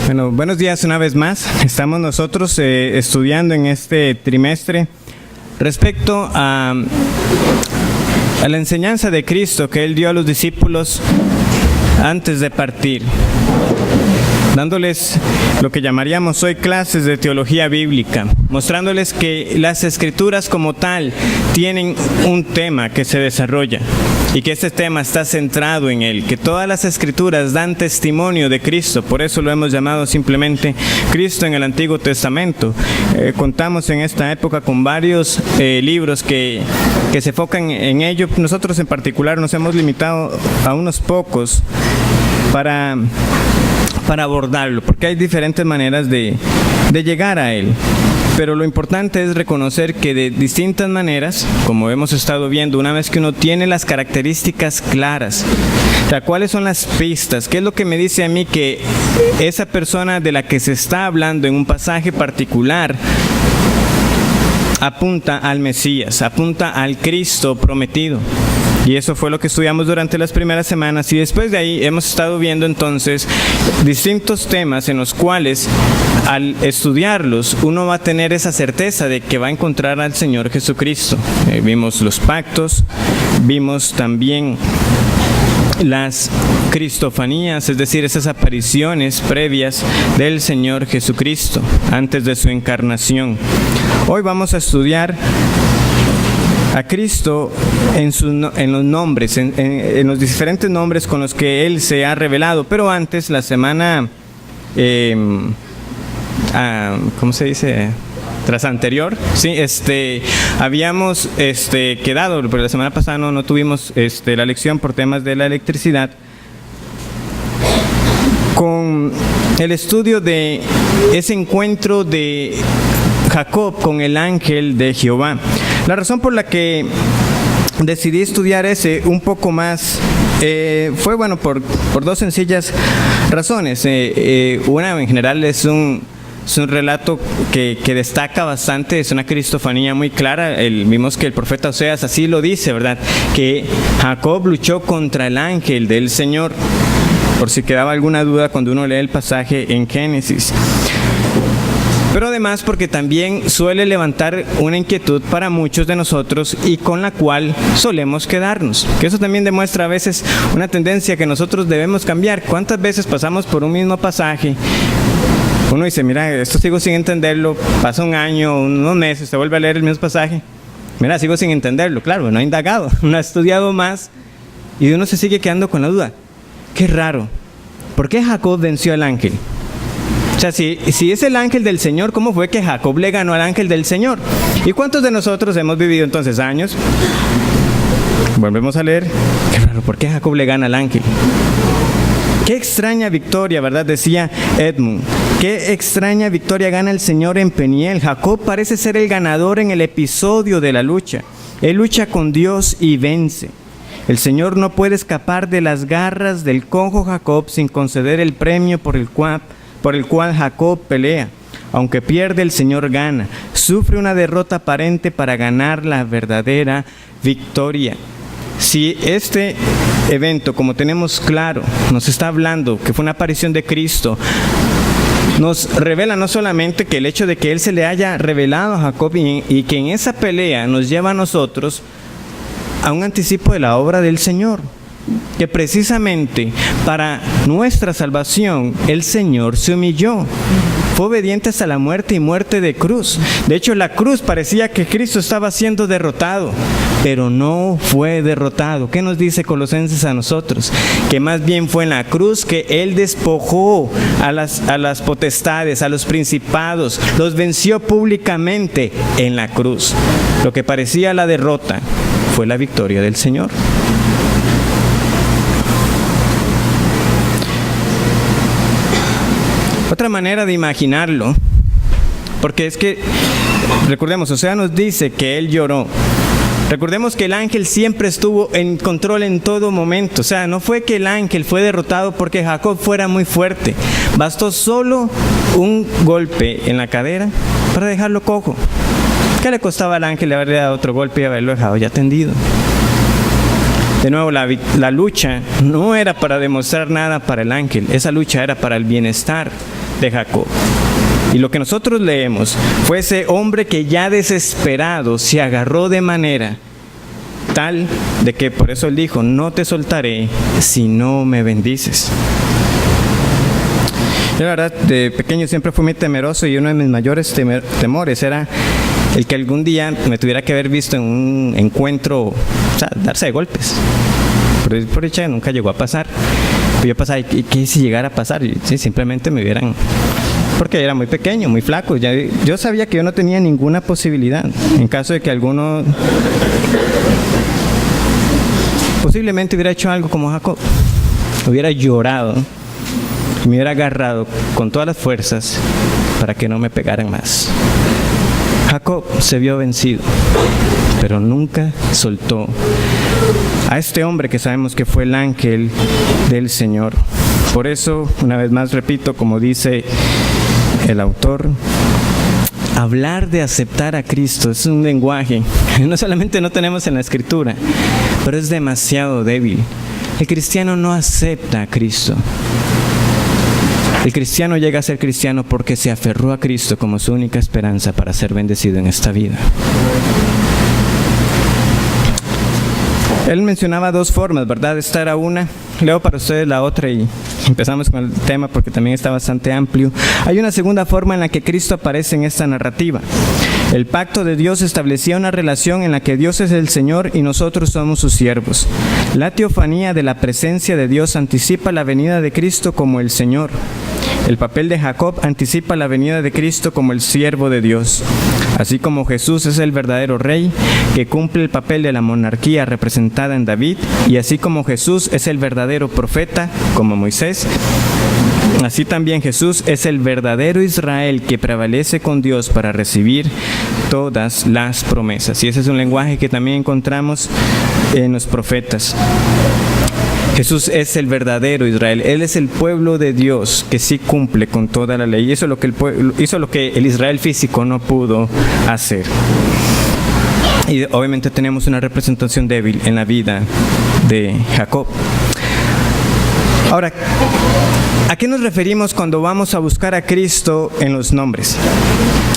Bueno, buenos días una vez más. Estamos nosotros estudiando en este trimestre respecto a la enseñanza de Cristo que Él dio a los discípulos antes de partir, dándoles lo que llamaríamos hoy clases de teología bíblica, mostrándoles que las escrituras como tal tienen un tema que se desarrolla y que este tema está centrado en Él, que todas las escrituras dan testimonio de Cristo. Por eso lo hemos llamado simplemente Cristo en el Antiguo Testamento. Contamos en esta época con varios libros que se enfocan en ello. Nosotros en particular nos hemos limitado a unos pocos para abordarlo, porque hay diferentes maneras de llegar a Él. Pero lo importante es reconocer que de distintas maneras, como hemos estado viendo, una vez que uno tiene las características claras, o sea, cuáles son las pistas, qué es lo que me dice a mí que esa persona de la que se está hablando en un pasaje particular apunta al Mesías, apunta al Cristo prometido. Y eso fue lo que estudiamos durante las primeras semanas, y después de ahí hemos estado viendo entonces distintos temas en los cuales al estudiarlos uno va a tener esa certeza de que va a encontrar al Señor Jesucristo. Vimos los pactos, vimos también las cristofanías, es decir, esas apariciones previas del Señor Jesucristo antes de su encarnación. Hoy vamos a estudiar a Cristo en los nombres, en los diferentes nombres con los que Él se ha revelado. Pero antes, la semana, ¿cómo se dice? Tras anterior, sí, habíamos quedado, porque la semana pasada no tuvimos la lección por temas de la electricidad, con el estudio de ese encuentro de Jacob con el ángel de Jehová. La razón por la que decidí estudiar ese un poco más fue, bueno, por dos sencillas razones. Una, en general, es un relato que destaca bastante, es una cristofanía muy clara. Vimos que el profeta Oseas así lo dice, ¿verdad? Que Jacob luchó contra el ángel del Señor, por si quedaba alguna duda cuando uno lee el pasaje en Génesis. Pero además porque también suele levantar una inquietud para muchos de nosotros y con la cual solemos quedarnos. Que eso también demuestra a veces una tendencia que nosotros debemos cambiar. ¿Cuántas veces pasamos por un mismo pasaje? Uno dice, mira, esto sigo sin entenderlo, pasa un año, unos meses, se vuelve a leer el mismo pasaje. Mira, sigo sin entenderlo. Claro, no ha indagado, no ha estudiado más y uno se sigue quedando con la duda. Qué raro, ¿por qué Jacob venció al ángel? O sea, si es el ángel del Señor, ¿cómo fue que Jacob le ganó al ángel del Señor? ¿Y cuántos de nosotros hemos vivido entonces años? Volvemos a leer. Qué raro, ¿por qué Jacob le gana al ángel? Qué extraña victoria, ¿verdad? Decía Edmund. Qué extraña victoria gana el Señor en Peniel. Jacob parece ser el ganador en el episodio de la lucha. Él lucha con Dios y vence. El Señor no puede escapar de las garras del cojo Jacob sin conceder el premio por el cual Jacob pelea. Aunque pierde, el Señor gana. Sufre una derrota aparente para ganar la verdadera victoria. Si este evento, como tenemos claro, nos está hablando que fue una aparición de Cristo, nos revela no solamente que el hecho de que Él se le haya revelado a Jacob y que en esa pelea nos lleva a nosotros a un anticipo de la obra del Señor, que precisamente para nuestra salvación el Señor se humilló, fue obediente hasta la muerte y muerte de cruz. De hecho, la cruz parecía que Cristo estaba siendo derrotado, pero no fue derrotado. ¿Qué nos dice Colosenses a nosotros? Que más bien fue en la cruz que Él despojó a las potestades, a los principados, los venció públicamente en la cruz. Lo que parecía la derrota fue la victoria del Señor. Otra manera de imaginarlo, porque es que, recordemos, Oseas nos dice que él lloró. Recordemos que el ángel siempre estuvo en control en todo momento. O sea, no fue que el ángel fue derrotado porque Jacob fuera muy fuerte. Bastó solo un golpe en la cadera para dejarlo cojo. ¿Qué le costaba al ángel haberle dado otro golpe y haberlo dejado ya tendido? De nuevo, la lucha no era para demostrar nada para el ángel, esa lucha era para el bienestar de Jacob. Y lo que nosotros leemos fue ese hombre que ya desesperado se agarró de manera tal de que por eso él dijo: no te soltaré si no me bendices. Yo la verdad de pequeño siempre fui muy temeroso, y uno de mis mayores temores era el que algún día me tuviera que haber visto en un encuentro, o sea, darse de golpes. Por dicha nunca llegó a pasar. Pero yo pasaba, ¿y qué si llegara a pasar? Y, sí, simplemente me vieran, porque era muy pequeño, muy flaco. Yo sabía que yo no tenía ninguna posibilidad. En caso de que alguno posiblemente hubiera hecho algo como Jacob, hubiera llorado y me hubiera agarrado con todas las fuerzas para que no me pegaran más. Jacob se vio vencido, pero nunca soltó a este hombre que sabemos que fue el ángel del Señor. Por eso, una vez más repito, como dice el autor, hablar de aceptar a Cristo es un lenguaje que no solamente no tenemos en la Escritura, pero es demasiado débil. El cristiano no acepta a Cristo. El cristiano llega a ser cristiano porque se aferró a Cristo como su única esperanza para ser bendecido en esta vida. Él mencionaba dos formas, ¿verdad? Esta era una. Leo para ustedes la otra y empezamos con el tema porque también está bastante amplio. Hay una segunda forma en la que Cristo aparece en esta narrativa. El pacto de Dios establecía una relación en la que Dios es el Señor y nosotros somos sus siervos. La teofanía de la presencia de Dios anticipa la venida de Cristo como el Señor. El papel de Jacob anticipa la venida de Cristo como el siervo de Dios. Así como Jesús es el verdadero rey que cumple el papel de la monarquía representada en David, y así como Jesús es el verdadero profeta como Moisés, así también Jesús es el verdadero Israel que prevalece con Dios para recibir todas las promesas. Y ese es un lenguaje que también encontramos en los profetas. Jesús es el verdadero Israel. Él es el pueblo de Dios que sí cumple con toda la ley. Y eso hizo lo que el Israel físico no pudo hacer. Y obviamente tenemos una representación débil en la vida de Jacob. Ahora, ¿a qué nos referimos cuando vamos a buscar a Cristo en los nombres?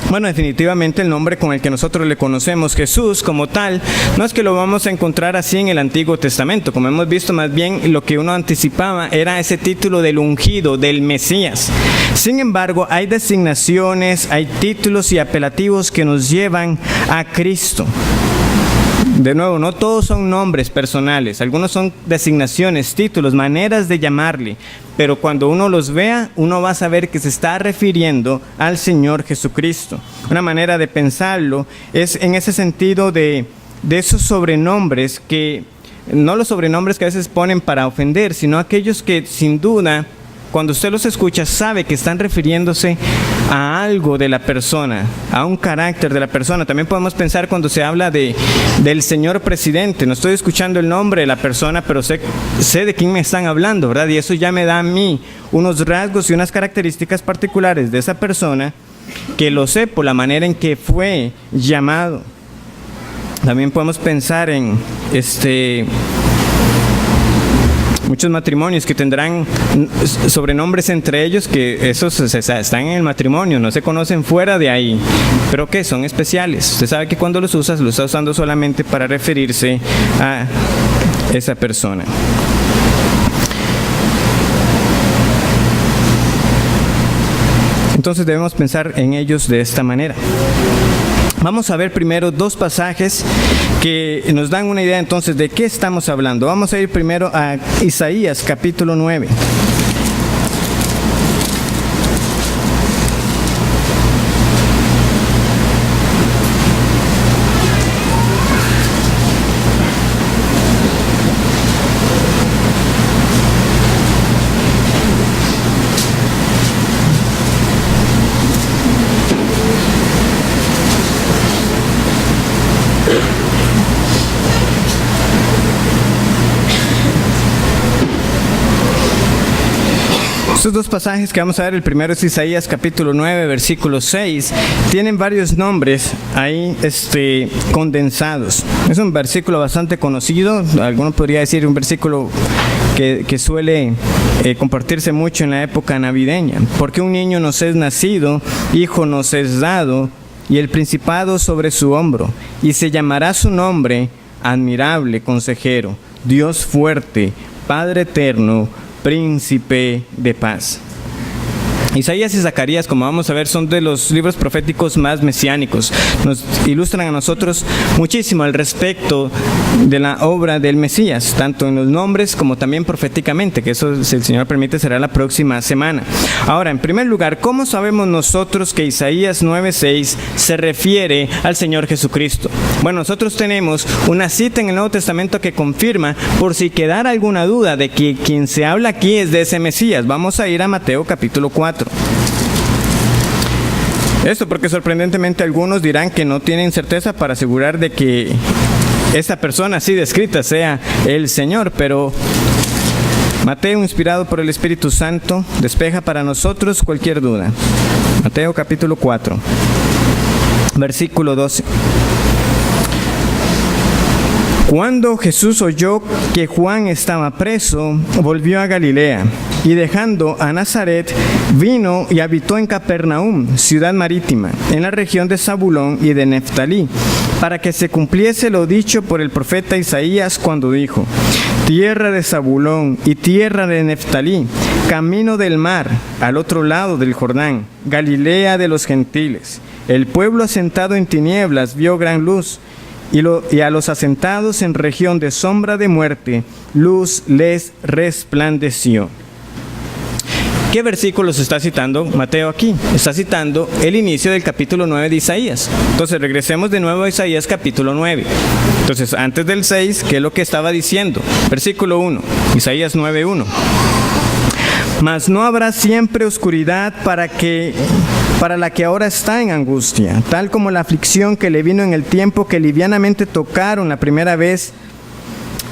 Bueno, definitivamente el nombre con el que nosotros le conocemos, Jesús como tal, no es que lo vamos a encontrar así en el Antiguo Testamento. Como hemos visto, más bien lo que uno anticipaba era ese título del ungido, del Mesías. Sin embargo, hay designaciones, hay títulos y apelativos que nos llevan a Cristo. De nuevo, no todos son nombres personales, algunos son designaciones, títulos, maneras de llamarle, pero cuando uno los vea, uno va a saber que se está refiriendo al Señor Jesucristo. Una manera de pensarlo es en ese sentido de esos sobrenombres que, no los sobrenombres que a veces ponen para ofender, sino aquellos que sin duda, cuando usted los escucha, sabe que están refiriéndose a algo de la persona, a un carácter de la persona. También podemos pensar cuando se habla del señor presidente. No estoy escuchando el nombre de la persona, pero sé de quién me están hablando, ¿verdad? Y eso ya me da a mí unos rasgos y unas características particulares de esa persona que lo sé por la manera en que fue llamado. También podemos pensar en muchos matrimonios que tendrán sobrenombres entre ellos, que esos están en el matrimonio, no se conocen fuera de ahí, pero que son especiales. Usted sabe que cuando los usas, lo está usando solamente para referirse a esa persona. Entonces debemos pensar en ellos de esta manera. Vamos a ver primero dos pasajes que nos dan una idea entonces de qué estamos hablando. Vamos a ir primero a Isaías capítulo 9. Estos dos pasajes que vamos a ver, el primero es Isaías capítulo 9, versículo 6, tienen varios nombres ahí condensados. Es un versículo bastante conocido, alguno podría decir un versículo que suele compartirse mucho en la época navideña. Porque un niño nos es nacido, hijo nos es dado, y el principado sobre su hombro, y se llamará su nombre Admirable Consejero, Dios fuerte, Padre eterno, Príncipe de paz. Isaías y Zacarías, como vamos a ver, son de los libros proféticos más mesiánicos. Nos ilustran a nosotros muchísimo al respecto de la obra del Mesías, tanto en los nombres como también proféticamente, que eso, si el Señor permite, será la próxima semana. Ahora, en primer lugar, ¿cómo sabemos nosotros que Isaías 9:6 se refiere al Señor Jesucristo? Bueno, nosotros tenemos una cita en el Nuevo Testamento que confirma, por si quedara alguna duda, de que quien se habla aquí es de ese Mesías. Vamos a ir a Mateo capítulo 4. Esto porque sorprendentemente algunos dirán que no tienen certeza para asegurar de que esta persona así descrita sea el Señor, pero Mateo, inspirado por el Espíritu Santo, despeja para nosotros cualquier duda. Mateo capítulo 4, versículo 12. Cuando Jesús oyó que Juan estaba preso, volvió a Galilea, y dejando a Nazaret, vino y habitó en Capernaum, ciudad marítima, en la región de Zabulón y de Neftalí, para que se cumpliese lo dicho por el profeta Isaías cuando dijo: tierra de Zabulón y tierra de Neftalí, camino del mar, al otro lado del Jordán, Galilea de los gentiles. El pueblo asentado en tinieblas vio gran luz, y a los asentados en región de sombra de muerte, luz les resplandeció. ¿Qué versículos está citando Mateo aquí? Está citando el inicio del capítulo 9 de Isaías. Entonces regresemos de nuevo a Isaías capítulo 9. Entonces, antes del 6, ¿qué es lo que estaba diciendo? Versículo 1, Isaías 9:1. Mas no habrá siempre oscuridad para la que ahora está en angustia, tal como la aflicción que le vino en el tiempo que livianamente tocaron la primera vez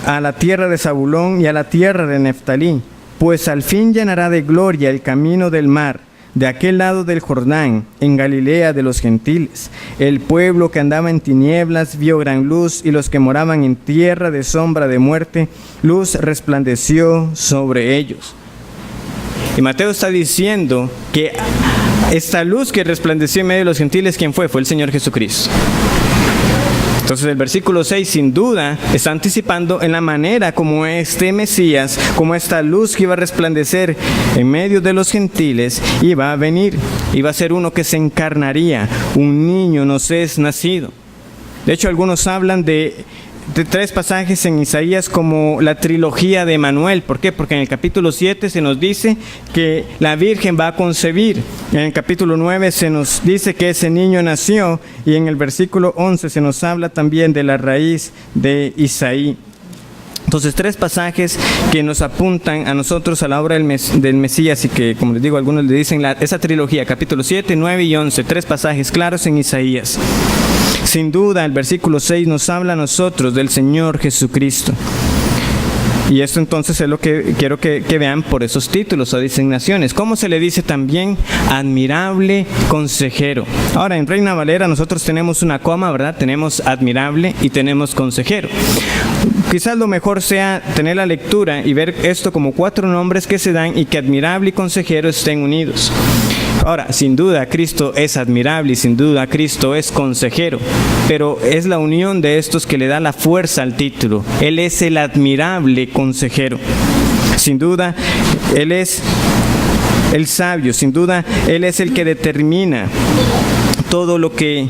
a la tierra de Zabulón y a la tierra de Neftalí, pues al fin llenará de gloria el camino del mar, de aquel lado del Jordán, en Galilea de los gentiles. El pueblo que andaba en tinieblas vio gran luz, y los que moraban en tierra de sombra de muerte, luz resplandeció sobre ellos. Y Mateo está diciendo que esta luz que resplandeció en medio de los gentiles, ¿quién fue? Fue el Señor Jesucristo. Entonces el versículo 6 sin duda está anticipando en la manera como este Mesías, como esta luz que iba a resplandecer en medio de los gentiles, iba a venir. Iba a ser uno que se encarnaría. Un niño nos es nacido. De hecho, algunos hablan de 3 pasajes en Isaías como la trilogía de Emanuel. ¿Por qué? Porque en el capítulo 7 se nos dice que la Virgen va a concebir. En el capítulo 9 se nos dice que ese niño nació. Y en el versículo 11 se nos habla también de la raíz de Isaí. Entonces, 3 pasajes que nos apuntan a nosotros a la obra del Mesías, y que, como les digo, algunos le dicen esa trilogía, capítulo 7, 9 y 11, 3 pasajes claros en Isaías. Sin duda, el versículo 6 nos habla a nosotros del Señor Jesucristo. Y esto entonces es lo que quiero que vean por esos títulos o designaciones. ¿Cómo se le dice también? Admirable Consejero. Ahora, en Reina Valera nosotros tenemos una coma, ¿verdad? Tenemos admirable y tenemos consejero. Quizás lo mejor sea tener la lectura y ver esto como 4 nombres que se dan y que admirable y consejero estén unidos. Ahora, sin duda Cristo es admirable y sin duda Cristo es consejero, pero es la unión de estos que le da la fuerza al título. Él es el admirable consejero. Sin duda, Él es el sabio, sin duda, Él es el que determina todo lo que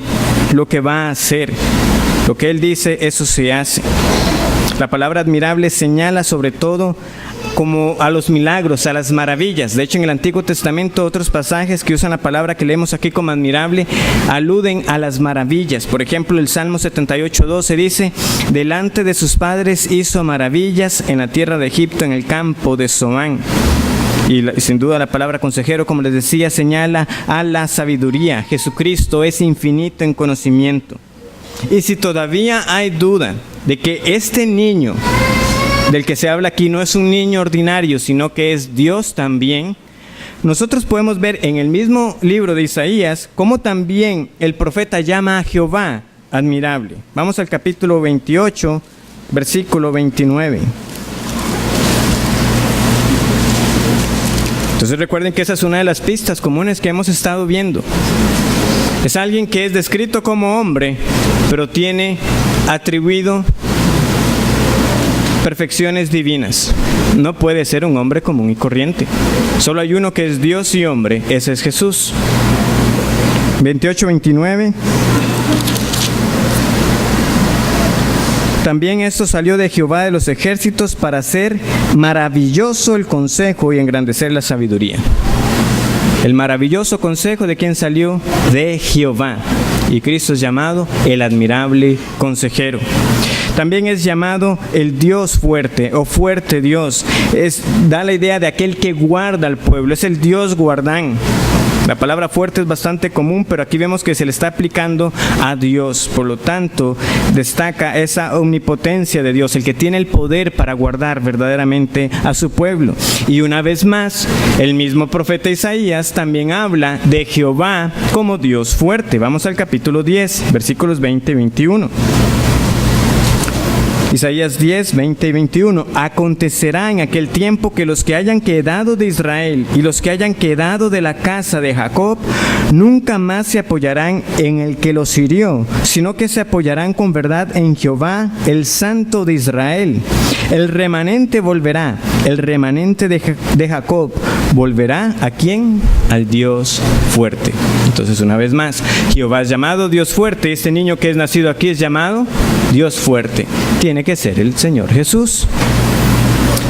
va a hacer. Lo que Él dice, eso se hace. La palabra admirable señala sobre todo como a los milagros, a las maravillas. De hecho, en el Antiguo Testamento, otros pasajes que usan la palabra que leemos aquí como admirable, aluden a las maravillas. Por ejemplo, el Salmo 78:12 dice: delante de sus padres hizo maravillas en la tierra de Egipto, en el campo de Zoán. Y sin duda la palabra consejero, como les decía, señala a la sabiduría. Jesucristo es infinito en conocimiento. Y si todavía hay duda de que este niño del que se habla aquí no es un niño ordinario, sino que es Dios también, nosotros podemos ver en el mismo libro de Isaías cómo también el profeta llama a Jehová admirable. Vamos al capítulo 28, versículo 29. Entonces recuerden que esa es una de las pistas comunes que hemos estado viendo. Es alguien que es descrito como hombre, pero tiene atribuido perfecciones divinas. No puede ser un hombre común y corriente. Solo hay uno que es Dios y hombre, ese es Jesús. 28-29. También esto salió de Jehová de los ejércitos para hacer maravilloso el consejo y engrandecer la sabiduría. El maravilloso consejo, ¿de quién salió? De Jehová. Y Cristo es llamado el admirable consejero. También es llamado el Dios fuerte o fuerte Dios. Da la idea de aquel que guarda al pueblo. Es el Dios guardán. La palabra fuerte es bastante común, pero aquí vemos que se le está aplicando a Dios. Por lo tanto, destaca esa omnipotencia de Dios, el que tiene el poder para guardar verdaderamente a su pueblo. Y una vez más, el mismo profeta Isaías también habla de Jehová como Dios fuerte. Vamos al capítulo 10, versículos 20 y 21. Isaías 10, 20 y 21. Acontecerá en aquel tiempo que los que hayan quedado de Israel y los que hayan quedado de la casa de Jacob nunca más se apoyarán en el que los hirió, sino que se apoyarán con verdad en Jehová, el Santo de Israel. El remanente volverá, el remanente de Jacob volverá ¿a quién? Al Dios fuerte. Entonces, una vez más, Jehová es llamado Dios fuerte. Este niño que es nacido aquí es llamado Dios fuerte. Tiene que ser el Señor Jesús.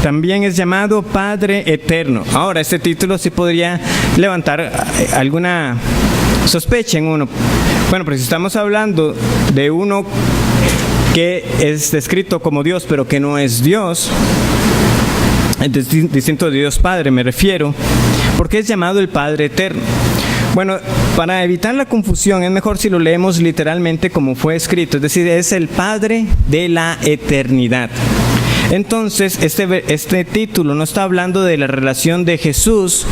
También es llamado Padre Eterno. Ahora, este título sí podría levantar alguna sospecha en uno. Bueno, pero si estamos hablando de uno que es descrito como Dios, pero que no es Dios, distinto de Dios Padre me refiero, porque es llamado el Padre Eterno. Bueno, para evitar la confusión es mejor si lo leemos literalmente como fue escrito, es decir, es el Padre de la eternidad. Entonces, este título no está hablando de la relación de Jesús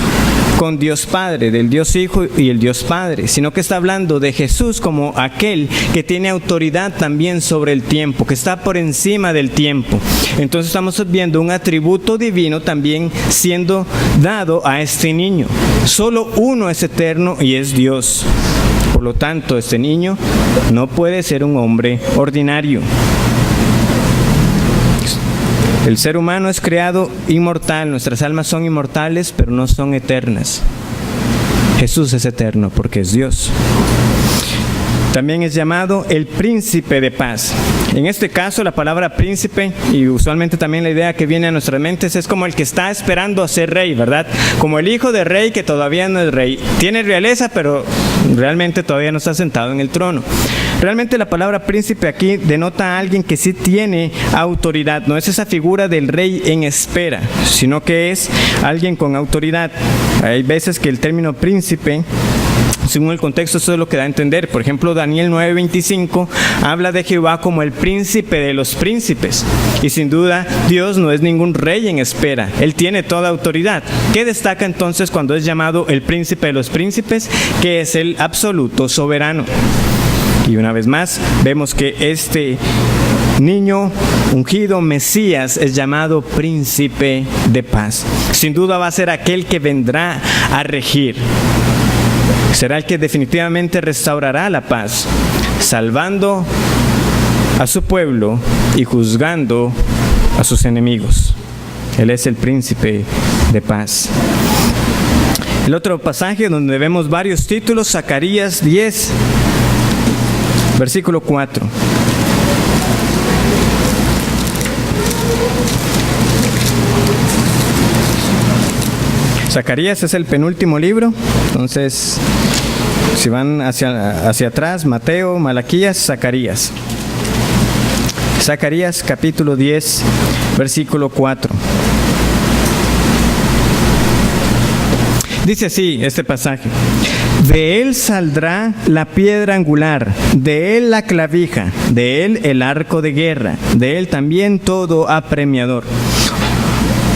con Dios Padre, del Dios Hijo y el Dios Padre, sino que está hablando de Jesús como aquel que tiene autoridad también sobre el tiempo, que está por encima del tiempo. Entonces estamos viendo un atributo divino también siendo dado a este niño. Solo uno es eterno y es Dios. Por lo tanto, este niño no puede ser un hombre ordinario. El ser humano es creado inmortal, nuestras almas son inmortales, pero no son eternas. Jesús es eterno porque es Dios. También es llamado el príncipe de paz. En este caso, la palabra príncipe, y usualmente también la idea que viene a nuestras mentes, es como el que está esperando a ser rey, ¿verdad? Como el hijo de rey que todavía no es rey. Tiene realeza, pero realmente todavía no está sentado en el trono. Realmente la palabra príncipe aquí denota a alguien que sí tiene autoridad. No es esa figura del rey en espera, sino que es alguien con autoridad. Hay veces que el término príncipe, según el contexto, eso es lo que da a entender. Por ejemplo, Daniel 9:25 habla de Jehová como el príncipe de los príncipes. Y sin duda, Dios no es ningún rey en espera. Él tiene toda autoridad. ¿Qué destaca entonces cuando es llamado el príncipe de los príncipes? Que es el absoluto soberano. Y una vez más, vemos que este niño ungido, Mesías, es llamado príncipe de paz. Sin duda va a ser aquel que vendrá a regir. Será el que definitivamente restaurará la paz, salvando a su pueblo y juzgando a sus enemigos. Él es el príncipe de paz. El otro pasaje donde vemos varios títulos, Zacarías 10, versículo 4. Zacarías es el penúltimo libro, entonces si van hacia atrás, Mateo, Malaquías, Zacarías. Zacarías capítulo 10, versículo 4. Dice así este pasaje: de él saldrá la piedra angular, de él la clavija, de él el arco de guerra, de él también todo apremiador.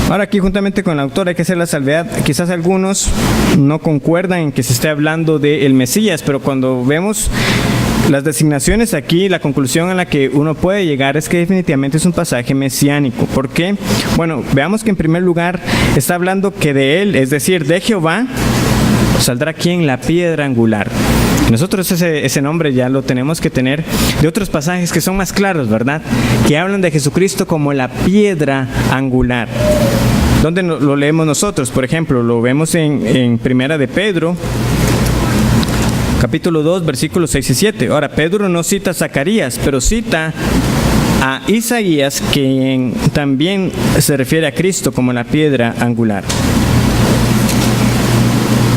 Ahora aquí juntamente con el autor hay que hacer la salvedad. Quizás algunos no concuerdan en que se esté hablando del Mesías, pero cuando vemos las designaciones aquí, la conclusión a la que uno puede llegar es que definitivamente es un pasaje mesiánico. ¿Por qué? Bueno, veamos que en primer lugar está hablando que de él, es decir, de Jehová, saldrá ¿quién? La piedra angular. Nosotros ese nombre ya lo tenemos que tener de otros pasajes que son más claros, ¿verdad? Que hablan de Jesucristo como la piedra angular. ¿Dónde lo leemos nosotros? Por ejemplo, lo vemos en Primera de Pedro, capítulo 2, versículos 6 y 7. Ahora, Pedro no cita a Zacarías, pero cita a Isaías, quien también se refiere a Cristo como la piedra angular.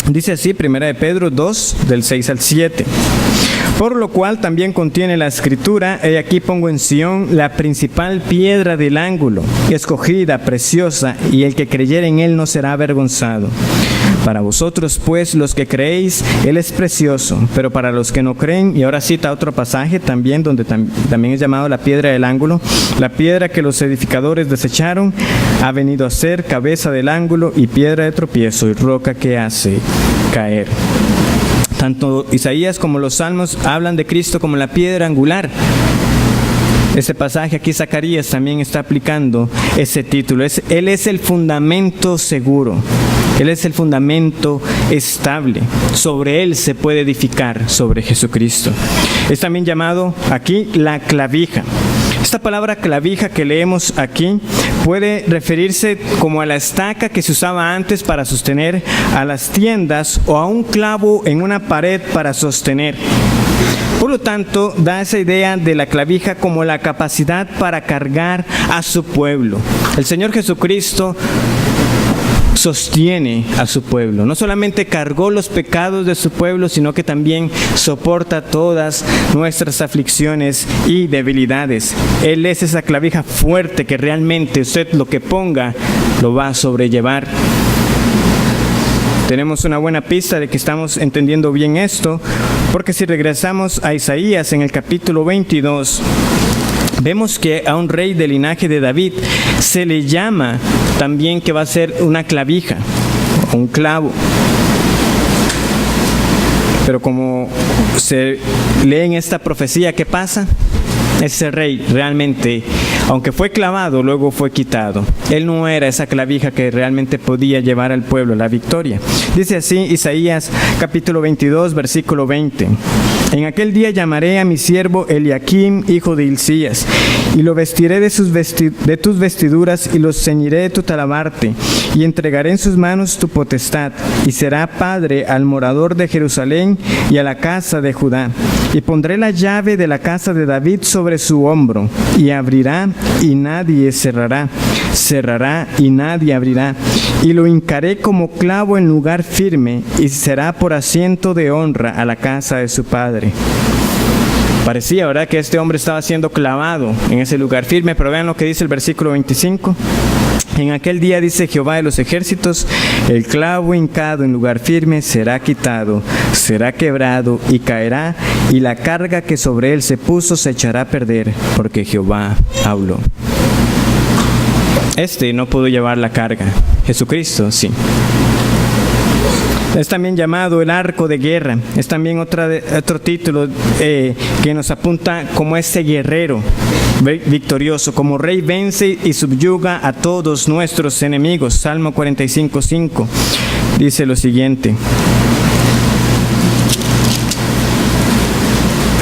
Dice así, Primera de Pedro 2, del 6 al 7. Por lo cual también contiene la escritura: he aquí pongo en Sión la principal piedra del ángulo, escogida, preciosa, y el que creyere en él no será avergonzado. Para vosotros, pues, los que creéis, él es precioso, pero para los que no creen, y ahora cita otro pasaje también, donde también es llamado la piedra del ángulo, la piedra que los edificadores desecharon, ha venido a ser cabeza del ángulo y piedra de tropiezo y roca que hace caer. Tanto Isaías como los Salmos hablan de Cristo como la piedra angular. Ese pasaje aquí, Zacarías también está aplicando ese título. Él es el fundamento seguro. Él es el fundamento estable. Sobre Él se puede edificar, sobre Jesucristo. Es también llamado aquí la clavija. Esta palabra clavija que leemos aquí puede referirse como a la estaca que se usaba antes para sostener a las tiendas o a un clavo en una pared para sostener. Por lo tanto, da esa idea de la clavija como la capacidad para cargar a su pueblo. El Señor Jesucristo sostiene a su pueblo. No solamente cargó los pecados de su pueblo, sino que también soporta todas nuestras aflicciones y debilidades. Él es esa clavija fuerte que realmente usted lo que ponga lo va a sobrellevar. Tenemos una buena pista de que estamos entendiendo bien esto, porque si regresamos a Isaías en el capítulo 22, vemos que a un rey del linaje de David se le llama también que va a ser una clavija, un clavo. Pero como se lee en esta profecía, ¿qué pasa? Ese rey realmente, aunque fue clavado, luego fue quitado. Él no era esa clavija que realmente podía llevar al pueblo a la victoria. Dice así Isaías capítulo 22, versículo 20. En aquel día llamaré a mi siervo Eliakim, hijo de Hilcías, y lo vestiré de tus vestiduras y los ceñiré de tu talabarte, y entregaré en sus manos tu potestad, y será padre al morador de Jerusalén y a la casa de Judá. Y pondré la llave de la casa de David sobre su hombro, y abrirá y nadie cerrará, cerrará y nadie abrirá, y lo hincaré como clavo en lugar firme, y será por asiento de honra a la casa de su padre. Parecía, ¿verdad?, que este hombre estaba siendo clavado en ese lugar firme, pero vean lo que dice el versículo 25. En aquel día, dice Jehová de los ejércitos, el clavo hincado en lugar firme será quitado, será quebrado y caerá, y la carga que sobre él se puso se echará a perder, porque Jehová habló. Este no pudo llevar la carga, Jesucristo sí. Es también llamado el arco de guerra. Es también otro título que nos apunta como este guerrero victorioso. Como rey vence y subyuga a todos nuestros enemigos. Salmo 45:5 dice lo siguiente.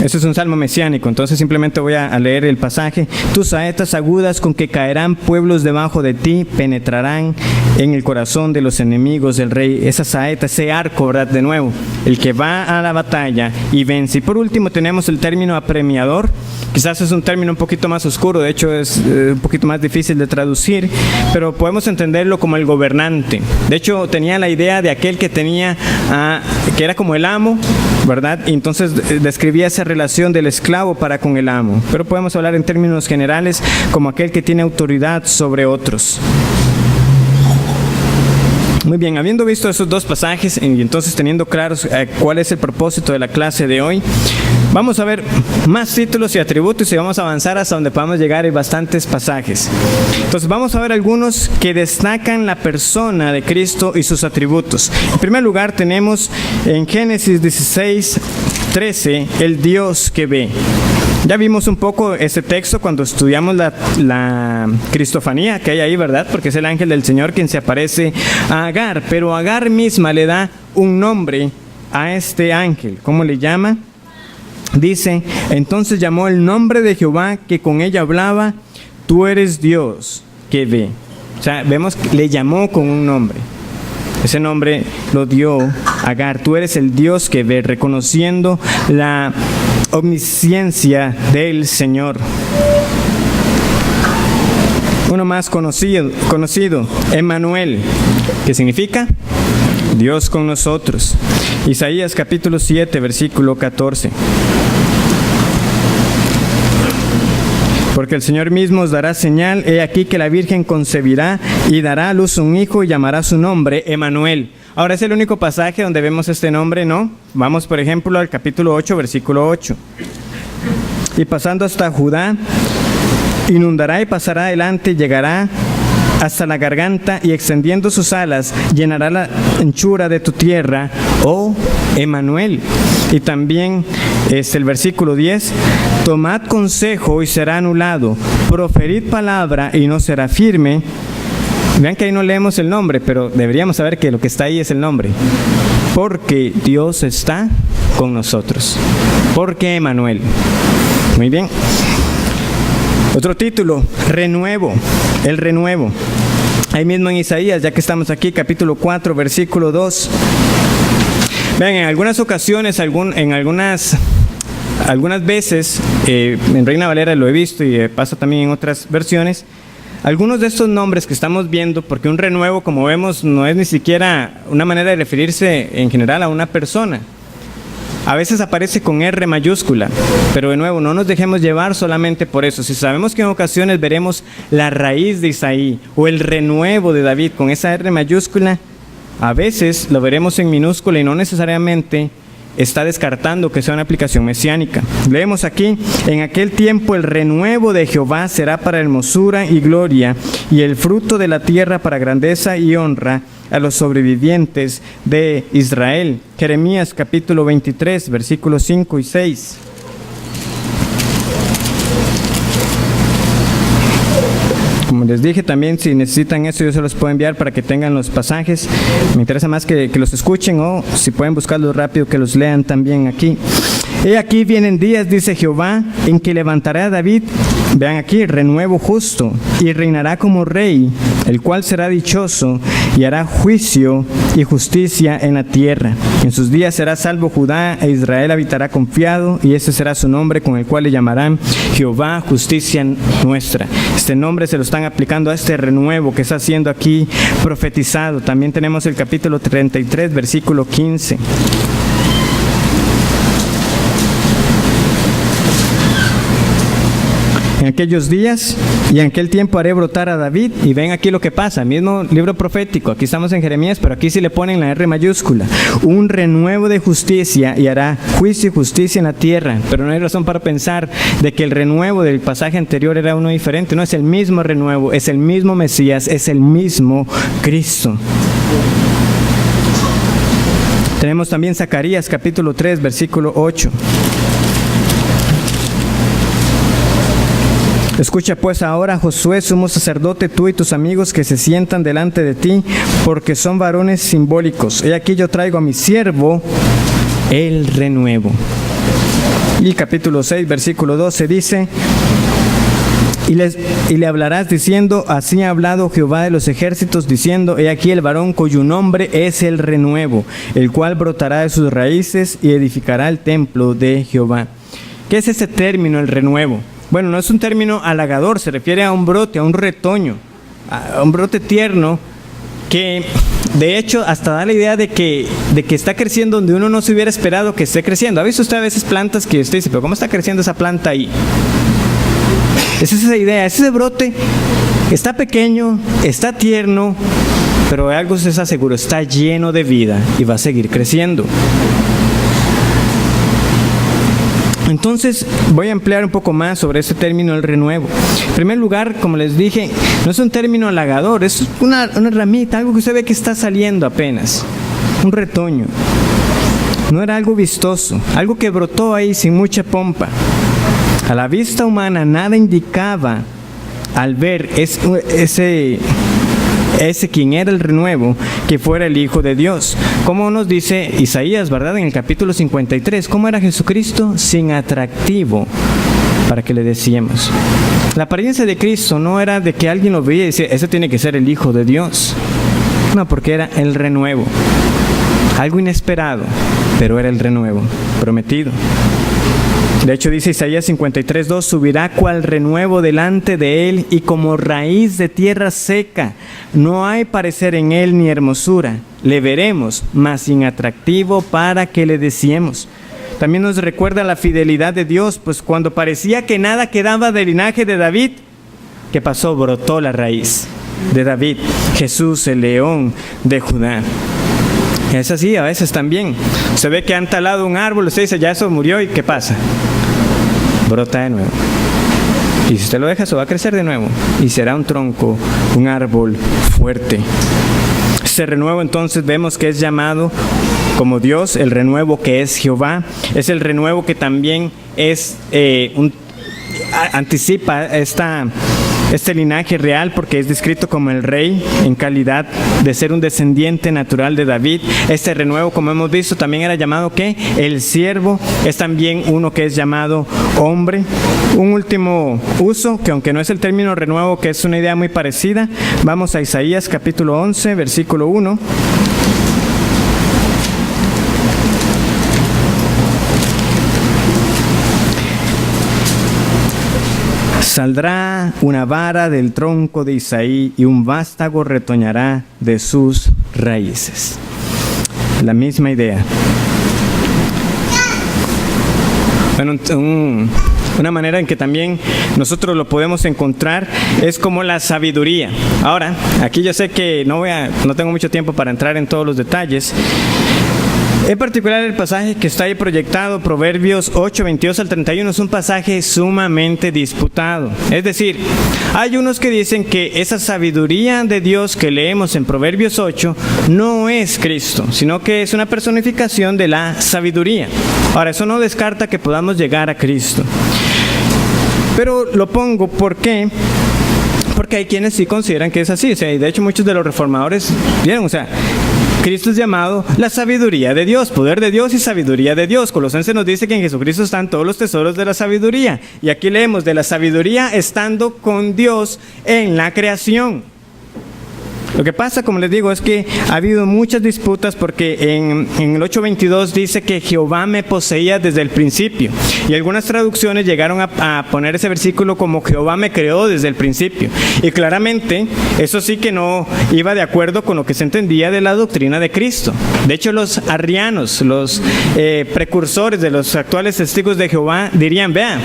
Este es un salmo mesiánico, entonces simplemente voy a leer el pasaje. Tus saetas agudas con que caerán pueblos debajo de ti, penetrarán en el corazón de los enemigos del rey. Esa saeta, ese arco, ¿verdad? De nuevo, el que va a la batalla y vence. Y por último tenemos el término apremiador. Quizás es un término un poquito más oscuro, de hecho es un poquito más difícil de traducir, pero podemos entenderlo como el gobernante. De hecho tenía la idea de aquel que tenía, que era como el amo, ¿verdad? Y entonces describía esa relación del esclavo para con el amo. Pero podemos hablar en términos generales como aquel que tiene autoridad sobre otros. Muy bien, habiendo visto esos dos pasajes y entonces teniendo claros cuál es el propósito de la clase de hoy, vamos a ver más títulos y atributos y vamos a avanzar hasta donde podamos llegar. Hay bastantes pasajes. Entonces vamos a ver algunos que destacan la persona de Cristo y sus atributos. En primer lugar tenemos en Génesis 16, 13, el Dios que ve. Ya vimos un poco este texto cuando estudiamos la cristofanía que hay ahí, ¿verdad? Porque es el ángel del Señor quien se aparece a Agar, pero Agar misma le da un nombre a este ángel. ¿Cómo le llama? Dice, entonces llamó el nombre de Jehová que con ella hablaba, tú eres Dios que ve. O sea, vemos que le llamó con un nombre. Ese nombre lo dio Agar, tú eres el Dios que ve, reconociendo la omnisciencia del Señor. Uno más conocido, Emmanuel, que significa Dios con nosotros. Isaías capítulo 7, versículo 14. Porque el Señor mismo os dará señal, he aquí que la Virgen concebirá y dará a luz un hijo y llamará su nombre Emmanuel. Ahora, ¿es el único pasaje donde vemos este nombre? No. Vamos, por ejemplo, al capítulo 8, versículo 8. Y pasando hasta Judá, inundará y pasará adelante, llegará hasta la garganta y extendiendo sus alas, llenará la anchura de tu tierra, oh Emmanuel. Y también el versículo 10, tomad consejo y será anulado, proferid palabra y no será firme. Vean que ahí no leemos el nombre, pero deberíamos saber que lo que está ahí es el nombre. Porque Dios está con nosotros. Porque Emmanuel. Muy bien. Otro título, renuevo, el renuevo. Ahí mismo en Isaías, ya que estamos aquí, capítulo 4, versículo 2. Vean, en algunas ocasiones, algunas veces, en Reina Valera lo he visto y pasa también en otras versiones, algunos de estos nombres que estamos viendo, porque un renuevo, como vemos, no es ni siquiera una manera de referirse en general a una persona. A veces aparece con R mayúscula, pero de nuevo, no nos dejemos llevar solamente por eso. Si sabemos que en ocasiones veremos la raíz de Isaí o el renuevo de David con esa R mayúscula, a veces lo veremos en minúscula y no necesariamente está descartando que sea una aplicación mesiánica. Leemos aquí, en aquel tiempo el renuevo de Jehová será para hermosura y gloria, y el fruto de la tierra para grandeza y honra a los sobrevivientes de Israel. Jeremías capítulo 23, versículos 5 y 6. Como les dije también, si necesitan eso, yo se los puedo enviar para que tengan los pasajes. Me interesa más que los escuchen o si pueden buscarlos rápido, que los lean también aquí. He aquí vienen días, dice Jehová, en que levantará a David, vean aquí, renuevo justo, y reinará como rey, el cual será dichoso, y hará juicio y justicia en la tierra. En sus días será salvo Judá, e Israel habitará confiado, y ese será su nombre con el cual le llamarán Jehová, justicia nuestra. Este nombre se lo están aplicando a este renuevo que está siendo aquí profetizado. También tenemos el capítulo 33, versículo 15. En aquellos días y en aquel tiempo haré brotar a David, y ven aquí lo que pasa, mismo libro profético, aquí estamos en Jeremías, pero aquí sí le ponen la R mayúscula, un renuevo de justicia, y hará juicio y justicia en la tierra. Pero no hay razón para pensar de que el renuevo del pasaje anterior era uno diferente, no, es el mismo renuevo, es el mismo Mesías, es el mismo Cristo. Tenemos también Zacarías capítulo 3, versículo 8. Escucha pues ahora, Josué, sumo sacerdote, tú y tus amigos que se sientan delante de ti, porque son varones simbólicos. He aquí yo traigo a mi siervo el renuevo. Y capítulo 6, versículo 12 dice, y le hablarás diciendo, así ha hablado Jehová de los ejércitos, diciendo, he aquí el varón cuyo nombre es el renuevo, el cual brotará de sus raíces y edificará el templo de Jehová. ¿Qué es ese término, el renuevo? Bueno, no es un término halagador, se refiere a un brote, a un retoño, a un brote tierno que de hecho hasta da la idea de que está creciendo donde uno no se hubiera esperado que esté creciendo. ¿Ha visto usted a veces plantas que usted dice, pero cómo está creciendo esa planta ahí? Es esa idea, ese brote está pequeño, está tierno, pero algo se está seguro, está lleno de vida y va a seguir creciendo. Entonces voy a emplear un poco más sobre ese término, el renuevo. En primer lugar, como les dije, no es un término halagador, es una ramita, algo que usted ve que está saliendo apenas, un retoño. No era algo vistoso, algo que brotó ahí sin mucha pompa. A la vista humana nada indicaba al ver ese quien era el renuevo, que fuera el Hijo de Dios. Como nos dice Isaías, ¿verdad? En el capítulo 53, ¿cómo era Jesucristo? Sin atractivo para que le decíamos. La apariencia de Cristo no era de que alguien lo veía y decía, ese tiene que ser el Hijo de Dios. No, porque era el renuevo. Algo inesperado, pero era el renuevo prometido. De hecho dice Isaías 53:2, subirá cual renuevo delante de él y como raíz de tierra seca. No hay parecer en él ni hermosura. Le veremos, mas sin atractivo para que le deseemos. También nos recuerda la fidelidad de Dios, pues cuando parecía que nada quedaba del linaje de David, ¿qué pasó? Brotó la raíz de David, Jesús, el león de Judá. Es así a veces también. Se ve que han talado un árbol, usted dice, ya eso murió, ¿y qué pasa? Brota de nuevo. Y si usted lo deja, eso va a crecer de nuevo. Y será un tronco, un árbol fuerte. Ese renuevo entonces vemos que es llamado como Dios, el renuevo que es Jehová. Es el renuevo que también es anticipa este linaje real, porque es descrito como el rey en calidad de ser un descendiente natural de David. Este renuevo, como hemos visto, también era llamado ¿qué? El siervo. Es también uno que es llamado hombre. Un último uso, que aunque no es el término renuevo, que es una idea muy parecida, vamos a Isaías capítulo 11, versículo 1. Saldrá una vara del tronco de Isaí y un vástago retoñará de sus raíces. La misma idea. Bueno, una manera en que también nosotros lo podemos encontrar es como la sabiduría. Ahora, aquí yo sé que no tengo mucho tiempo para entrar en todos los detalles. En particular el pasaje que está ahí proyectado, Proverbios 8, 22 al 31, es un pasaje sumamente disputado. Es decir, hay unos que dicen que esa sabiduría de Dios que leemos en Proverbios 8 no es Cristo, sino que es una personificación de la sabiduría. Ahora, eso no descarta que podamos llegar a Cristo. Pero lo pongo, ¿por qué? Porque hay quienes sí consideran que es así. O sea, y de hecho muchos de los reformadores vieron, Cristo es llamado la sabiduría de Dios, poder de Dios y sabiduría de Dios. Colosenses nos dice que en Jesucristo están todos los tesoros de la sabiduría. Y aquí leemos de la sabiduría estando con Dios en la creación. Lo que pasa, como les digo, es que ha habido muchas disputas porque en el 8:22 dice que Jehová me poseía desde el principio. Y algunas traducciones llegaron a poner ese versículo como Jehová me creó desde el principio. Y claramente, eso sí que no iba de acuerdo con lo que se entendía de la doctrina de Cristo. De hecho, los arrianos, los precursores de los actuales testigos de Jehová dirían, vean,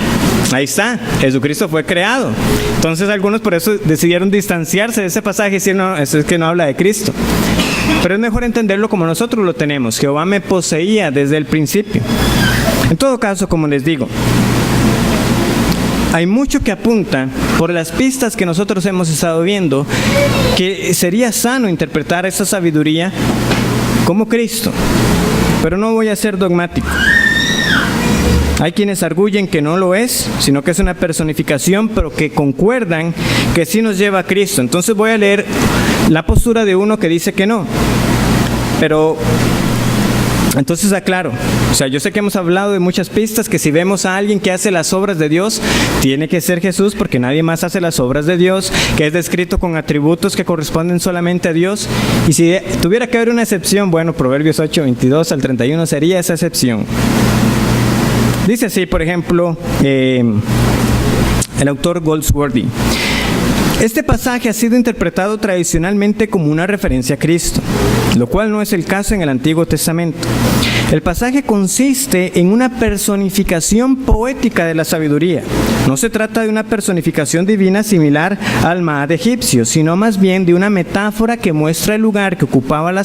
ahí está, Jesucristo fue creado. Entonces algunos por eso decidieron distanciarse de ese pasaje y decir, no, eso es que no habla de Cristo. Pero es mejor entenderlo como nosotros lo tenemos. Jehová me poseía desde el principio. En todo caso, como les digo, hay mucho que apunta, por las pistas que nosotros hemos estado viendo, que sería sano interpretar esa sabiduría como Cristo. Pero no voy a ser dogmático. Hay quienes arguyen que no lo es, sino que es una personificación, pero que concuerdan que sí nos lleva a Cristo. Entonces voy a leer la postura de uno que dice que no. Pero, entonces aclaro, yo sé que hemos hablado de muchas pistas, que si vemos a alguien que hace las obras de Dios, tiene que ser Jesús, porque nadie más hace las obras de Dios, que es descrito con atributos que corresponden solamente a Dios. Y si tuviera que haber una excepción, bueno, Proverbios 8, 22 al 31 sería esa excepción. Dice así, por ejemplo, el autor Goldsworthy. Este pasaje ha sido interpretado tradicionalmente como una referencia a Cristo, lo cual no es el caso en el Antiguo Testamento. El pasaje consiste en una personificación poética de la sabiduría. No se trata de una personificación divina similar al Maat egipcio, sino más bien de una metáfora que muestra el lugar que ocupaba la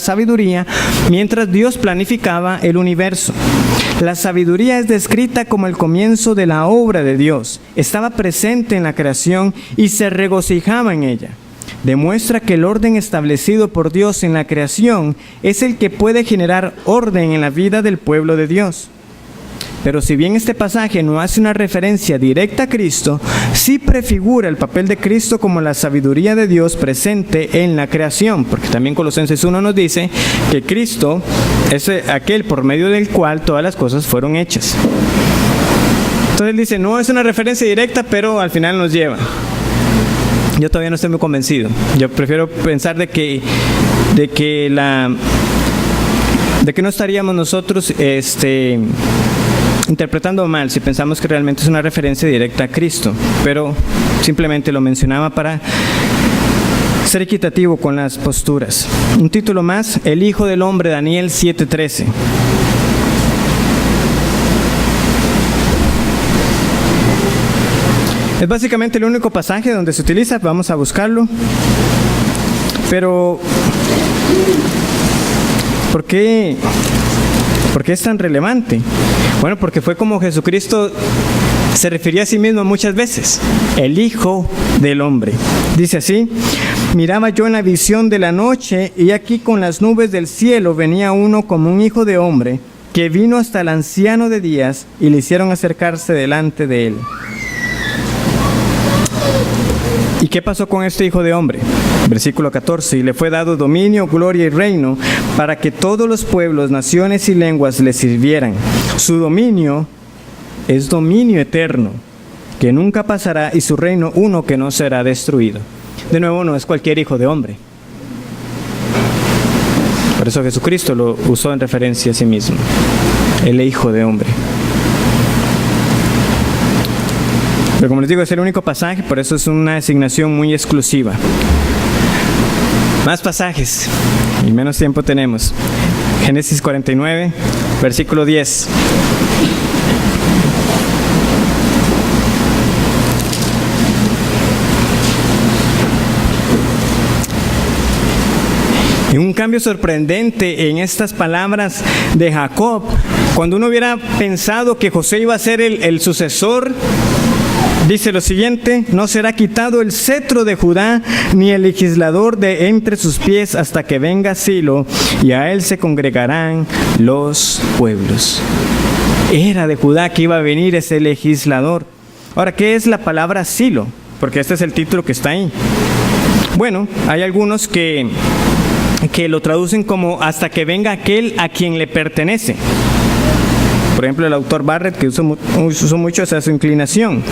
sabiduría mientras Dios planificaba el universo. La sabiduría es descrita como el comienzo de la obra de Dios. Estaba presente en la creación y se regocijaba en ella. demuestra que el orden establecido por Dios en la creación es el que puede generar orden en la vida del pueblo de Dios. Pero si bien este pasaje no hace una referencia directa a Cristo, sí prefigura el papel de Cristo como la sabiduría de Dios presente en la creación, porque también Colosenses 1 nos dice que Cristo es aquel por medio del cual todas las cosas fueron hechas. Entonces dice, no es una referencia directa, pero al final nos lleva. Yo todavía no estoy muy convencido. Yo prefiero pensar de que no estaríamos nosotros interpretando mal si pensamos que realmente es una referencia directa a Cristo, pero simplemente lo mencionaba para ser equitativo con las posturas. Un título más, El Hijo del Hombre, Daniel 7:13. Es básicamente el único pasaje donde se utiliza, vamos a buscarlo. Pero, ¿por qué es tan relevante? Bueno, porque fue como Jesucristo se refería a sí mismo muchas veces, el Hijo del Hombre. Dice así, miraba yo en la visión de la noche, y aquí con las nubes del cielo venía uno como un hijo de hombre, que vino hasta el anciano de días, y le hicieron acercarse delante de él. ¿Y qué pasó con este hijo de hombre? Versículo 14, y le fue dado dominio, gloria y reino, para que todos los pueblos, naciones y lenguas le sirvieran. Su dominio es dominio eterno, que nunca pasará, y su reino uno que no será destruido. De nuevo, no es cualquier hijo de hombre. Por eso Jesucristo lo usó en referencia a sí mismo, el Hijo de Hombre. Pero como les digo, es el único pasaje, por eso es una designación muy exclusiva. Más pasajes, y menos tiempo tenemos. Génesis 49, versículo 10. Y un cambio sorprendente en estas palabras de Jacob. Cuando uno hubiera pensado que José iba a ser el sucesor, dice lo siguiente, no será quitado el cetro de Judá, ni el legislador de entre sus pies, hasta que venga Silo, y a él se congregarán los pueblos. Era de Judá que iba a venir ese legislador. Ahora, ¿qué es la palabra Silo? Porque este es el título que está ahí. Bueno, hay algunos que lo traducen como hasta que venga aquel a quien le pertenece. Por ejemplo, el autor Barrett, que usó mucho esa su inclinación.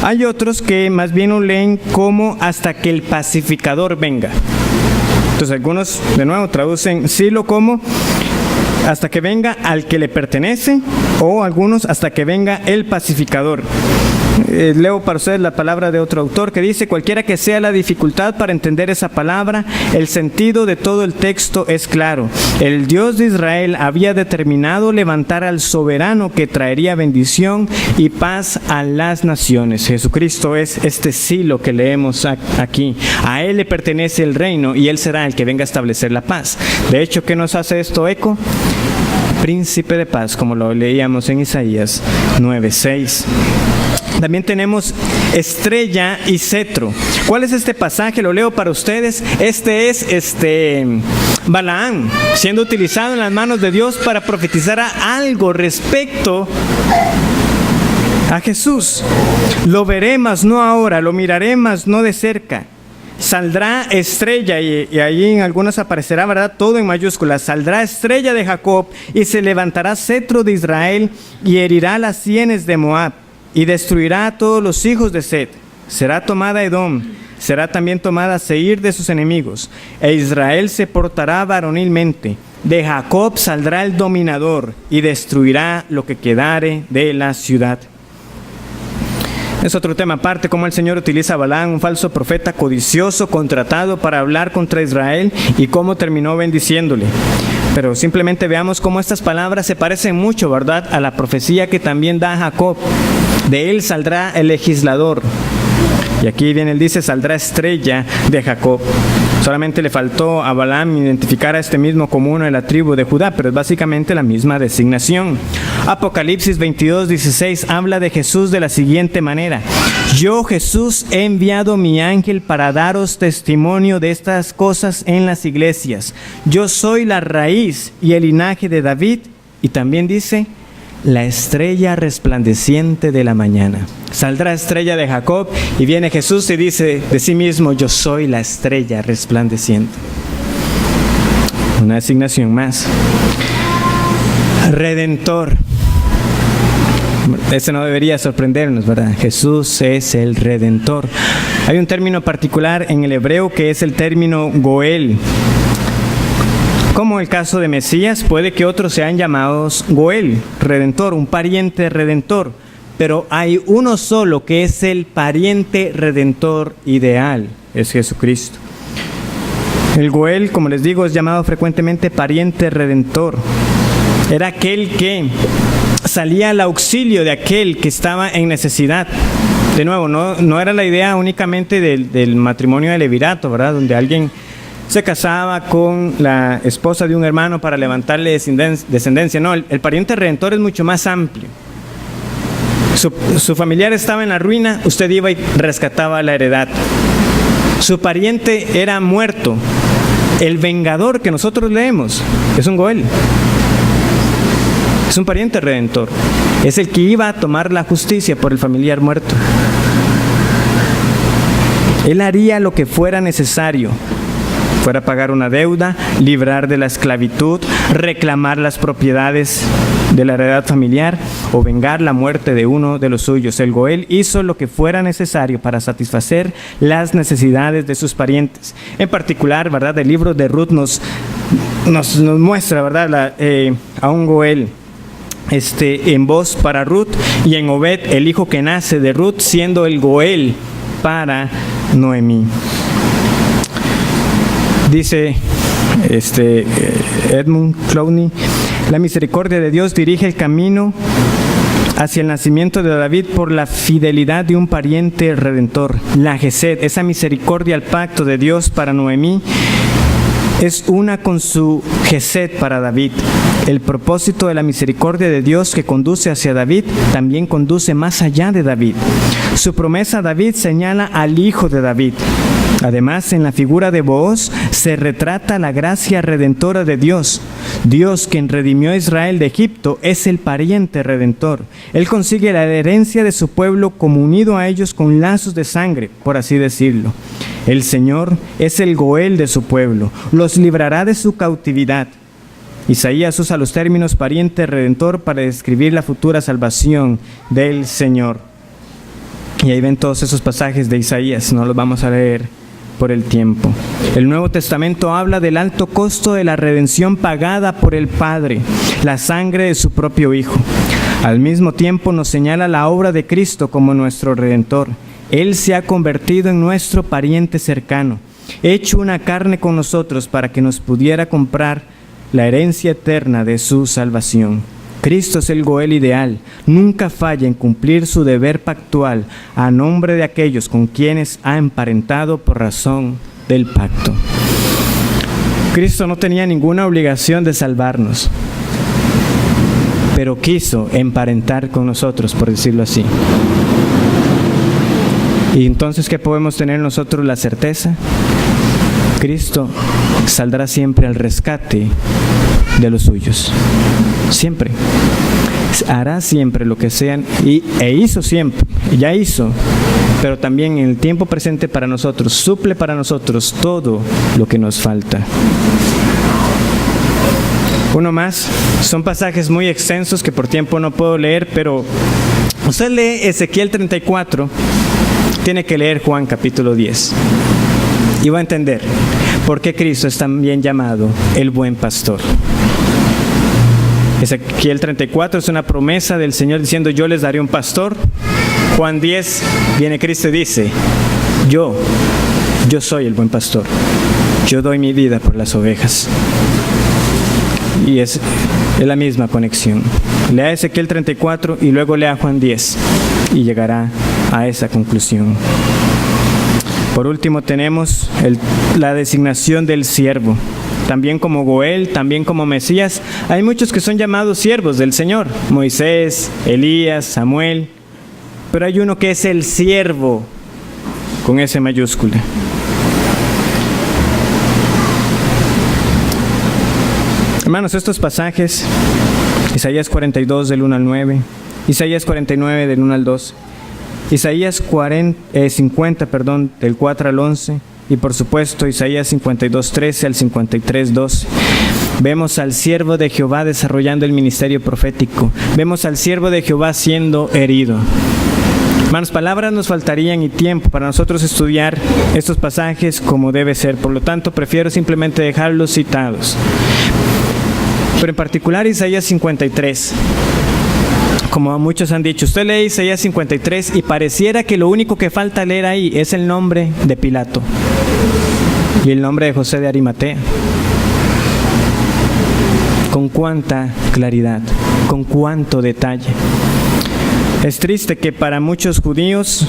Hay otros que más bien lo leen como hasta que el pacificador venga. Entonces algunos, de nuevo, traducen Silo como hasta que venga al que le pertenece, o algunos hasta que venga el pacificador. Leo para ustedes la palabra de otro autor que dice, cualquiera que sea la dificultad para entender esa palabra, el sentido de todo el texto es claro. El Dios de Israel había determinado levantar al soberano que traería bendición y paz a las naciones. Jesucristo es este Silo que leemos aquí. A Él le pertenece el reino y Él será el que venga a establecer la paz. De hecho, ¿qué nos hace esto eco? Príncipe de paz, como lo leíamos en Isaías 9:6. También tenemos estrella y cetro. ¿Cuál es este pasaje? Lo leo para ustedes. Este es Balaam, siendo utilizado en las manos de Dios para profetizar algo respecto a Jesús. Lo veré, mas no ahora, lo miraré, mas no de cerca. Saldrá estrella, y allí en algunas aparecerá, ¿verdad? Todo en mayúsculas. Saldrá estrella de Jacob, y se levantará cetro de Israel, y herirá las sienes de Moab, y destruirá a todos los hijos de Set. Será tomada Edom, será también tomada Seir de sus enemigos, e Israel se portará varonilmente. De Jacob saldrá el dominador, y destruirá lo que quedare de la ciudad. Es otro tema aparte, cómo el Señor utiliza a Balaam, un falso profeta codicioso, contratado para hablar contra Israel, y cómo terminó bendiciéndole. Pero simplemente veamos cómo estas palabras se parecen mucho, ¿verdad?, a la profecía que también da Jacob. De él saldrá el legislador. Y aquí viene, él dice, saldrá estrella de Jacob. Solamente le faltó a Balaam identificar a este mismo como uno de la tribu de Judá, pero es básicamente la misma designación. Apocalipsis 22:16 habla de Jesús de la siguiente manera: yo, Jesús, he enviado mi ángel para daros testimonio de estas cosas en las iglesias. Yo soy la raíz y el linaje de David, y también dice, la estrella resplandeciente de la mañana. Saldrá estrella de Jacob, y viene Jesús y dice de sí mismo, yo soy la estrella resplandeciente. Una designación más. Redentor. Ese no debería sorprendernos, ¿verdad? Jesús es el Redentor. Hay un término particular en el hebreo que es el término Goel. Como el caso de Mesías, puede que otros sean llamados Goel, Redentor, un pariente redentor. Pero hay uno solo que es el pariente redentor ideal, es Jesucristo. El Goel, como les digo, es llamado frecuentemente pariente redentor. Era aquel que salía al auxilio de aquel que estaba en necesidad. De nuevo, no era la idea únicamente del matrimonio de levirato, ¿verdad? Donde alguien se casaba con la esposa de un hermano para levantarle descendencia. No, el pariente redentor es mucho más amplio. Su familiar estaba en la ruina, usted iba y rescataba la heredad. Su pariente era muerto. El vengador que nosotros leemos es un Goel. Es un pariente redentor. Es el que iba a tomar la justicia por el familiar muerto. Él haría lo que fuera necesario. Fuera pagar una deuda, librar de la esclavitud, reclamar las propiedades de la heredad familiar o vengar la muerte de uno de los suyos. El Goel hizo lo que fuera necesario para satisfacer las necesidades de sus parientes. En particular, ¿verdad? El libro de Ruth nos muestra, ¿verdad? A un Goel en voz para Ruth, y en Obed, el hijo que nace de Ruth, siendo el Goel para Noemí. Dice Edmund Clowney, la misericordia de Dios dirige el camino hacia el nacimiento de David por la fidelidad de un pariente redentor. La Gesed, esa misericordia al pacto de Dios para Noemí, es una con su Gesed para David. El propósito de la misericordia de Dios que conduce hacia David también conduce más allá de David. Su promesa a David señala al hijo de David. Además, en la figura de Booz se retrata la gracia redentora de Dios. Dios, quien redimió a Israel de Egipto, es el pariente redentor. Él consigue la herencia de su pueblo como unido a ellos con lazos de sangre, por así decirlo. El Señor es el Goel de su pueblo, los librará de su cautividad. Isaías usa los términos pariente redentor para describir la futura salvación del Señor. Y ahí ven todos esos pasajes de Isaías, no los vamos a leer por el tiempo. El Nuevo Testamento habla del alto costo de la redención pagada por el Padre, la sangre de su propio Hijo. Al mismo tiempo nos señala la obra de Cristo como nuestro Redentor. Él se ha convertido en nuestro pariente cercano, hecho una carne con nosotros para que nos pudiera comprar la herencia eterna de su salvación. Cristo es el Goel ideal, nunca falla en cumplir su deber pactual a nombre de aquellos con quienes ha emparentado por razón del pacto. Cristo no tenía ninguna obligación de salvarnos, pero quiso emparentar con nosotros, por decirlo así. Y entonces, ¿qué podemos tener nosotros la certeza? Cristo saldrá siempre al rescate de los suyos. Siempre. Hará siempre lo que sean e hizo siempre, ya hizo, pero también en el tiempo presente para nosotros, suple para nosotros todo lo que nos falta. Uno más, son pasajes muy extensos que por tiempo no puedo leer, pero usted lee Ezequiel 34, tiene que leer Juan capítulo 10 y va a entender por qué Cristo es también llamado el buen pastor. Ezequiel 34 es una promesa del Señor diciendo, yo les daré un pastor. Juan 10, viene Cristo y dice, yo soy el buen pastor. Yo doy mi vida por las ovejas. Y es la misma conexión. Lea Ezequiel 34 y luego lea Juan 10 y llegará a esa conclusión. Por último tenemos la designación del siervo. También como Goel, también como Mesías, hay muchos que son llamados siervos del Señor. Moisés, Elías, Samuel. Pero hay uno que es el siervo, con S mayúscula. Hermanos, estos pasajes, Isaías 42 del 1 al 9, Isaías 49 del 1 al 2, Isaías 50 del 4 al 11, y por supuesto Isaías 52, 13 al 53, 12. Vemos al siervo de Jehová desarrollando el ministerio profético. Vemos al siervo de Jehová siendo herido. Hermanos, palabras nos faltarían y tiempo para nosotros estudiar estos pasajes como debe ser. Por lo tanto, prefiero simplemente dejarlos citados. Pero en particular Isaías 53. Como muchos han dicho, usted lee Isaías 53 y pareciera que lo único que falta leer ahí es el nombre de Pilato y el nombre de José de Arimatea. Con cuánta claridad, con cuánto detalle. Es triste que para muchos judíos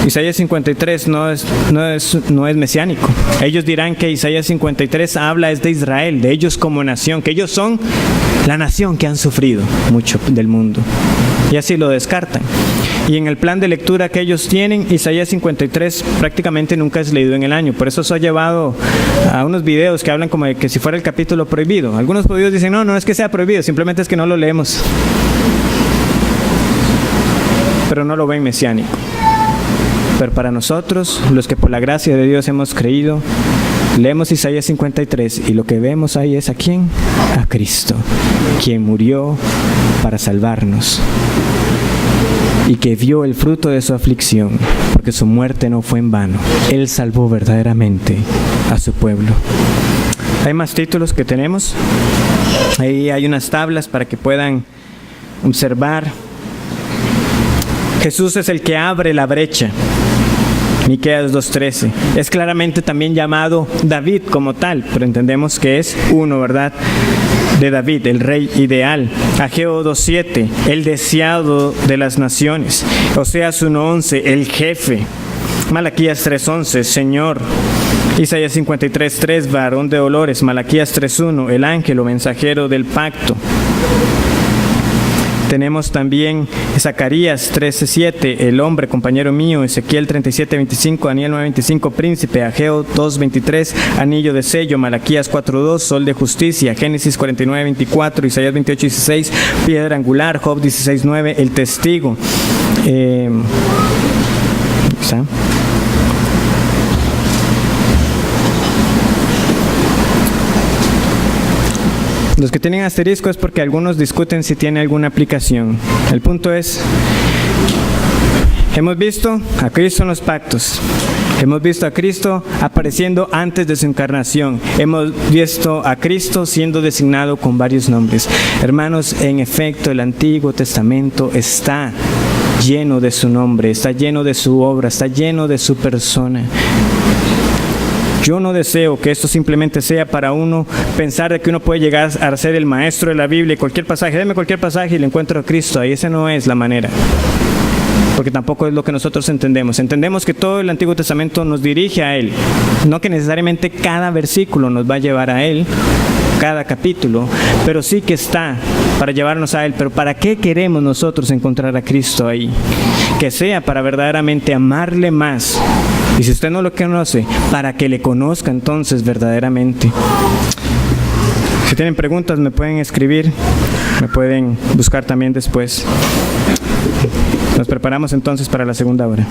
Isaías 53 no es mesiánico. Ellos dirán que Isaías 53 habla es de Israel, de ellos como nación, que ellos son la nación que han sufrido mucho del mundo. Y así lo descartan. Y en el plan de lectura que ellos tienen, Isaías 53 prácticamente nunca es leído en el año. Por eso se ha llevado a unos videos que hablan como de que si fuera el capítulo prohibido. Algunos judíos dicen, no es que sea prohibido, simplemente es que no lo leemos. Pero no lo ven mesiánico. Pero para nosotros, los que por la gracia de Dios hemos creído, leemos Isaías 53 y lo que vemos ahí es ¿a quién? A Cristo, quien murió para salvarnos y que vio el fruto de su aflicción, porque su muerte no fue en vano. Él salvó verdaderamente a su pueblo. Hay más títulos que tenemos. Ahí hay unas tablas para que puedan observar. Jesús es el que abre la brecha. Miqueas 2:13. Es claramente también llamado David como tal, pero entendemos que es uno, ¿verdad? De David, el rey ideal. Ageo 2:7, el deseado de las naciones. Oseas 1:11, el jefe. Malaquías 3:11, Señor. Isaías 53:3, varón de dolores. Malaquías 3:1, el ángel o mensajero del pacto. Tenemos también Zacarías 13:7, el hombre, compañero mío. Ezequiel 37:25, Daniel 9:25, príncipe. Ageo 2:23, anillo de sello. Malaquías 4:2, sol de justicia. Génesis 49:24, Isaías 28:16, piedra angular. Job 16:9, el testigo. Los que tienen asterisco es porque algunos discuten si tiene alguna aplicación. El punto es, hemos visto a Cristo en los pactos. Hemos visto a Cristo apareciendo antes de su encarnación. Hemos visto a Cristo siendo designado con varios nombres. Hermanos, en efecto, el Antiguo Testamento está lleno de su nombre, está lleno de su obra, está lleno de su persona. Yo no deseo que esto simplemente sea para uno pensar de que uno puede llegar a ser el maestro de la Biblia y cualquier pasaje, deme cualquier pasaje y le encuentro a Cristo ahí. Esa no es la manera, porque tampoco es lo que nosotros entendemos. Entendemos que todo el Antiguo Testamento nos dirige a Él, no que necesariamente cada versículo nos va a llevar a Él, cada capítulo, pero sí que está para llevarnos a Él. Pero ¿para qué queremos nosotros encontrar a Cristo ahí? Que sea para verdaderamente amarle más. Y si usted no lo conoce, para que le conozca entonces verdaderamente. Si tienen preguntas me pueden escribir, me pueden buscar también después. Nos preparamos entonces para la segunda hora.